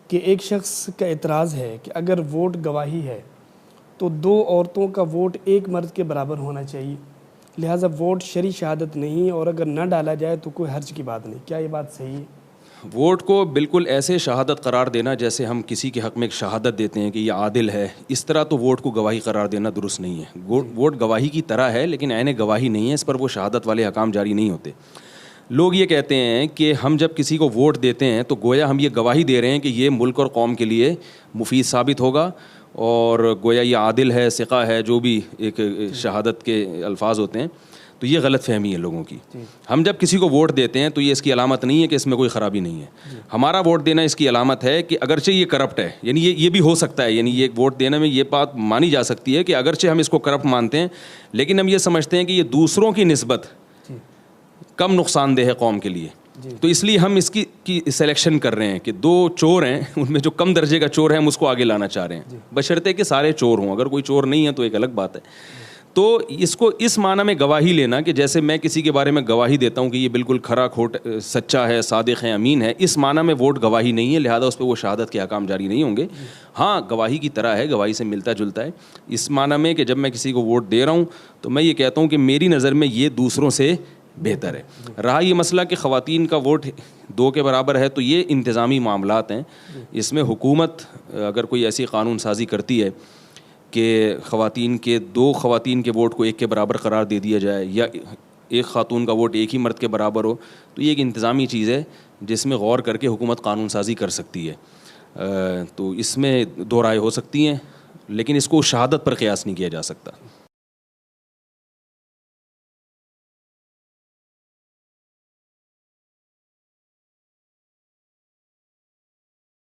کہ ایک شخص کا اعتراض ہے کہ اگر ووٹ گواہی ہے تو 2 عورتوں کا ووٹ ایک مرد کے برابر ہونا چاہیے، لہٰذا ووٹ شرعی شہادت نہیں، اور اگر نہ ڈالا جائے تو کوئی حرج کی بات نہیں. کیا یہ بات صحیح ہے؟ ووٹ کو بالکل ایسے شہادت قرار دینا جیسے ہم کسی کے حق میں ایک شہادت دیتے ہیں کہ یہ عادل ہے، اس طرح تو ووٹ کو گواہی قرار دینا درست نہیں ہے. ووٹ گواہی کی طرح ہے لیکن عین گواہی نہیں ہے، اس پر وہ شہادت والے احکام جاری نہیں ہوتے. لوگ یہ کہتے ہیں کہ ہم جب کسی کو ووٹ دیتے ہیں تو گویا ہم یہ گواہی دے رہے ہیں کہ یہ ملک اور قوم کے لیے مفید ثابت ہوگا، اور گویا یہ عادل ہے، ثقہ ہے، جو بھی ایک شہادت کے الفاظ ہوتے ہیں. تو یہ غلط فہمی ہے لوگوں کی. ہم جب کسی کو ووٹ دیتے ہیں تو یہ اس کی علامت نہیں ہے کہ اس میں کوئی خرابی نہیں ہے. ہمارا ووٹ دینا اس کی علامت ہے کہ اگرچہ یہ کرپٹ ہے، یعنی یہ بھی ہو سکتا ہے، یعنی یہ ووٹ دینے میں یہ بات مانی جا سکتی ہے کہ اگرچہ ہم اس کو کرپٹ مانتے ہیں لیکن ہم یہ سمجھتے ہیں کہ یہ دوسروں کی نسبت کم نقصان دہ ہے قوم کے لیے. تو اس لیے ہم اس کی سلیکشن کر رہے ہیں کہ 2 چور ہیں، ان میں جو کم درجے کا چور ہے ہم اس کو آگے لانا چاہ رہے ہیں، بشرطے کہ سارے چور ہوں. اگر کوئی چور نہیں ہے تو ایک الگ بات ہے. تو اس کو اس معنی میں گواہی لینا کہ جیسے میں کسی کے بارے میں گواہی دیتا ہوں کہ یہ بالکل کھرا کھوٹ سچا ہے، صادق ہے، امین ہے، اس معنی میں ووٹ گواہی نہیں ہے، لہذا اس پہ وہ شہادت کے احکام جاری نہیں ہوں گے. ہاں گواہی کی طرح ہے، گواہی سے ملتا جلتا ہے اس معنی میں کہ جب میں کسی کو ووٹ دے رہا ہوں تو میں یہ کہتا ہوں کہ میری نظر میں یہ دوسروں سے بہتر ہے. رہا یہ مسئلہ کہ خواتین کا ووٹ 2 کے برابر ہے، تو یہ انتظامی معاملات ہیں. اس میں حکومت اگر کوئی ایسی قانون سازی کرتی ہے کہ خواتین کے 2 خواتین کے ووٹ کو 1 کے برابر قرار دے دیا جائے، یا ایک خاتون کا ووٹ 1 ہی مرد کے برابر ہو، تو یہ ایک انتظامی چیز ہے جس میں غور کر کے حکومت قانون سازی کر سکتی ہے. تو اس میں 2 رائے ہو سکتی ہیں لیکن اس کو شہادت پر قیاس نہیں کیا جا سکتا.